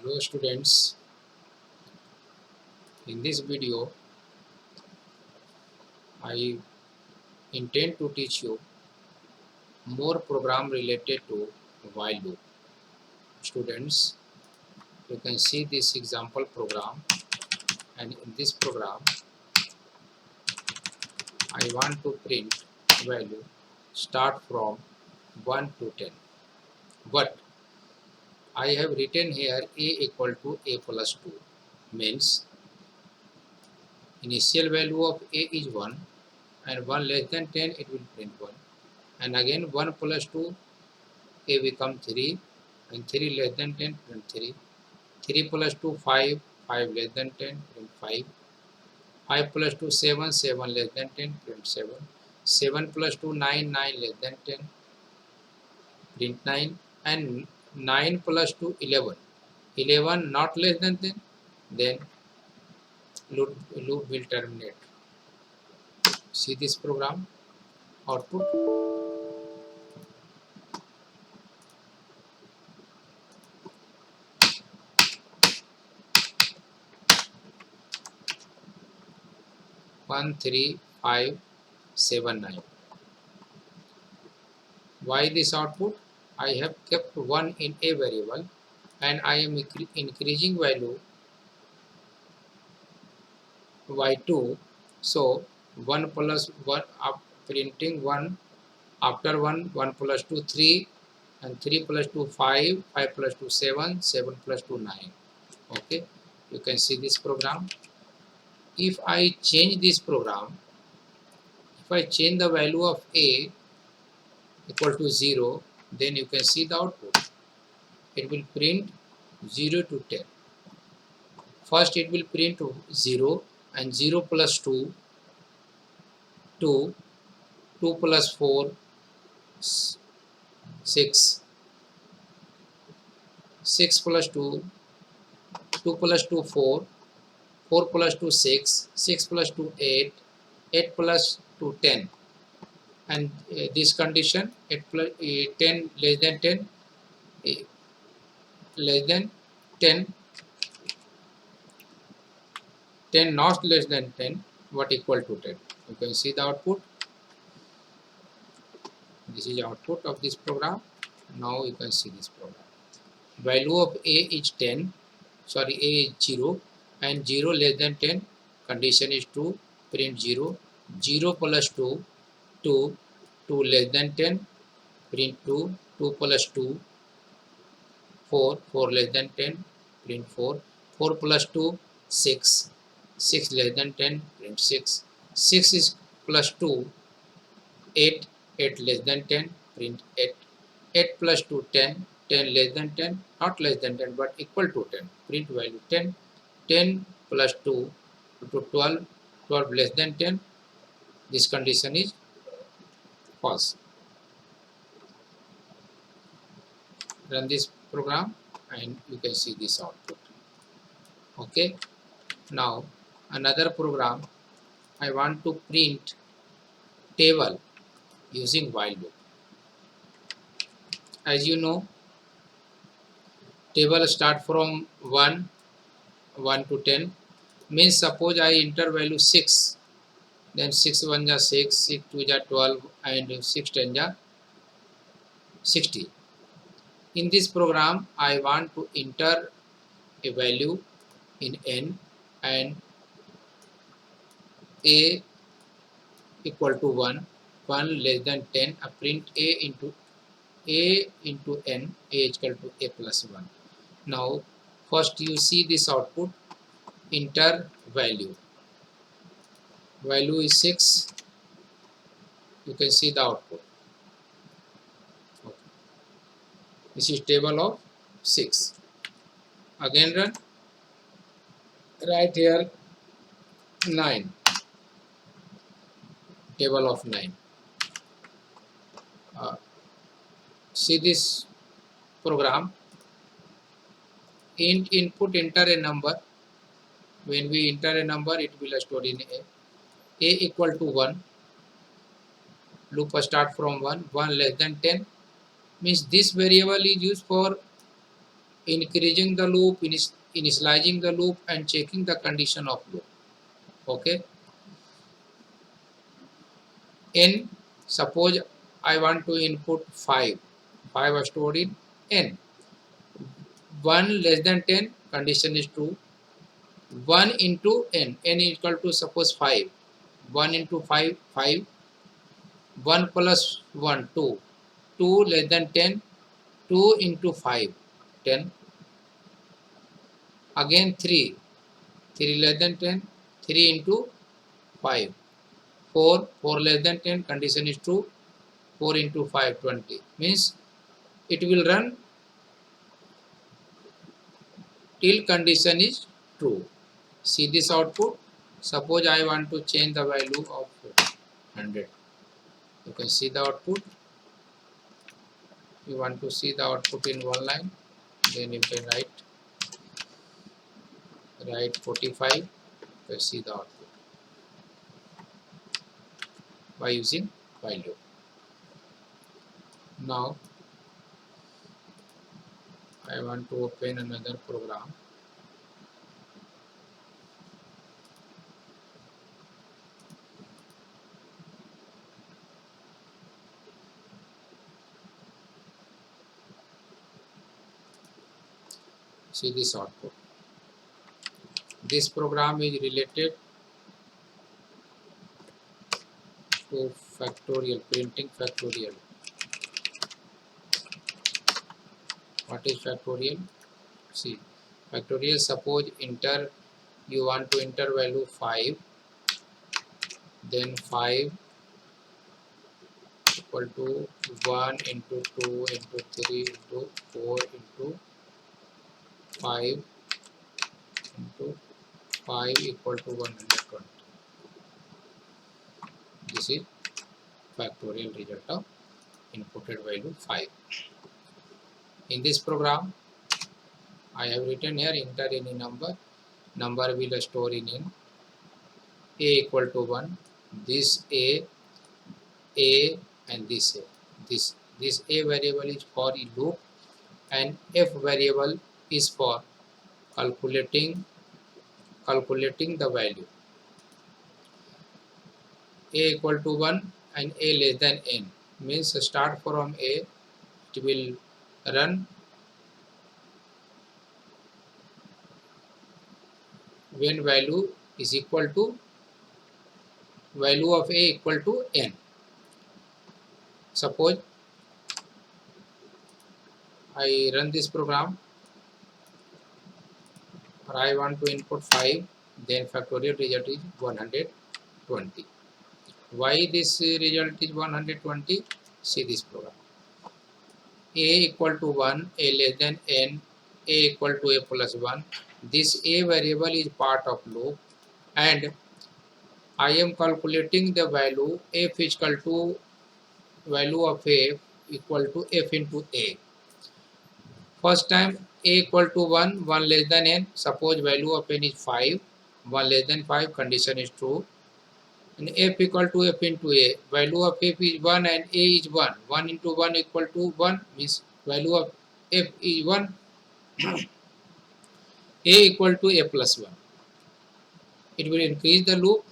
Hello students, in this video I intend to teach you more program related to while loop. Students, you can see this example program, and in this program I want to print value start from 1 to 10, but I have written here a equal to a plus 2, means initial value of a is 1 and 1 less than 10 it will print 1, and again 1 plus 2 a become 3 and 3 less than 10 print 3, 3 plus 2 5, 5 less than 10 print 5, 5 plus 2 7, 7 less than 10 print 7, 7 plus 2 9, 9 less than 10 print 9, and 9 plus 2 11, 11 not less than 10, then loop will terminate. See this program output. 1 3 5 7 9. Why this output? I have kept 1 in a variable and I am increasing value by 2. So 1 plus 1 printing 1 after 1, 1 plus 2 3, and 3 plus 2 5, 5 plus 2 7, 7 plus 2 9. Okay, you can see this program. If I change this program, if I change the value of a equal to 0, then you can see the output. It will print 0 to 10. First it will print 0 and 0 plus 2, 2, 2 plus 4, 6, 6 plus 2, 2 plus 2 4, 4 plus 2 6, 6 plus 2 8, 8 plus 2 10, and this condition 8 plus 10 less than 10, less than 10, 10 not less than 10, what equal to 10. You can see the output. This is output of this program. Now you can see this program. Value of a is 10, sorry, a is 0 and 0 less than 10, condition is true, print 0, 0 plus 2, 2, 2 less than 10, print 2, 2 plus 2, 4, 4 less than 10, print 4, 4 plus 2, 6, 6 less than 10, print 6, 6 is plus 2, 8, 8 less than 10, print 8, 8 plus 2, 10, 10 less than 10, not less than 10 but equal to 10, print value 10, 10 plus 2 to 12, 12 less than 10, this condition is false. Run this program and you can see this output. Okay, now another program, I want to print table using while loop. As you know, table start from 1 to 10, means suppose I enter value 6, then 6 1 ja 6, 6 2 ja 12 and 6 10 ja 60. In this program I want to enter a value in n and a equal to 1, 1 less than 10, I print a into n, a is equal to a plus 1. Now first you see this output, enter value, value is 6, you can see the output. Okay. This is table of 6. Again run, write here 9, table of 9. See this program, input enter a number, when we enter a number it will store in a equal to 1, loop start from 1, 1 less than 10, means this variable is used for increasing the loop, initializing the loop, and checking the condition of loop. Okay. N, suppose I want to input 5. 5 are stored in N. 1 less than 10, condition is true. 1 into N, N is equal to suppose 5. 1 into 5, 5. 1 plus 1, 2. 2 less than 10, 2 into 5, 10. Again 3. 3 less than 10, 3 into 5. 4, 4 less than 10, condition is true. 4 into 5, 20. Means it will run till condition is true. See this output. Suppose I want to change the value of 100. You can see the output. You want to see the output in one line, then you can write 45. You can see the output by using while loop. Now I want to open another program. See this output. This program is related to factorial, printing factorial. What is factorial? See, factorial, suppose you want to enter value 5, then 5 equal to 1 into 2 into 3 into 4 into 5 into 5 equal to 120. This is factorial result of inputted value 5. In this program, I have written here enter any number. Number will store in N. A equal to 1. This A, and this A. This A variable is for a loop, and F variable is for calculating the value. A equal to 1 and A less than N means start from A, it will run when value is equal to value of A equal to N. Suppose I run this program, or I want to input 5, then factorial result is 120. Why this result is 120? See this program. A equal to 1, A less than N, A equal to A plus 1. This A variable is part of loop, and I am calculating the value F is equal to value of F equal to F into A. First time A equal to 1, 1 less than N. Suppose value of N is 5, 1 less than 5, condition is true. And F equal to F into A. Value of F is 1 and A is 1. 1 into 1 equal to 1 means value of F is 1. A equal to A plus 1. It will increase the loop.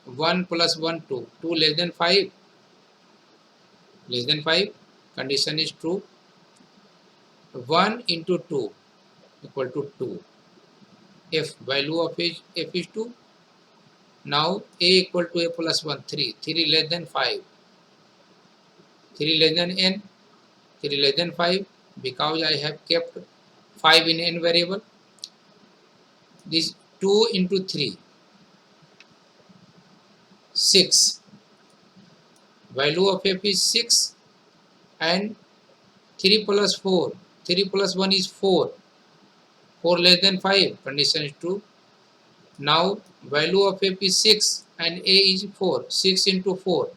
1 plus 1, 2. 2 less than 5. Less than 5. Condition is true. 1 into 2 equal to 2. F value of F is 2. Now A equal to A plus 1, 3. 3 less than 5. 3 less than N. 3 less than 5. Because I have kept 5 in N variable. This 2 into 3. 6. Value of F is 6. And 3 plus 4. 3 plus 1 is 4. 4 less than 5. Condition is true. Now value of F is 6 and A is 4. 6 into 4.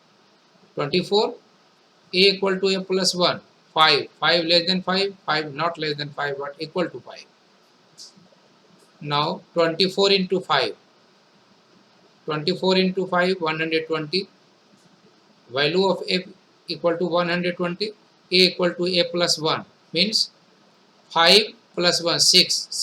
24. A equal to A plus 1. 5. 5 less than 5. 5 not less than 5 but equal to 5. Now 24 into 5. 24 into 5, 120. Value of F equal to 120. A equal to A plus 1 means 5 plus 1 6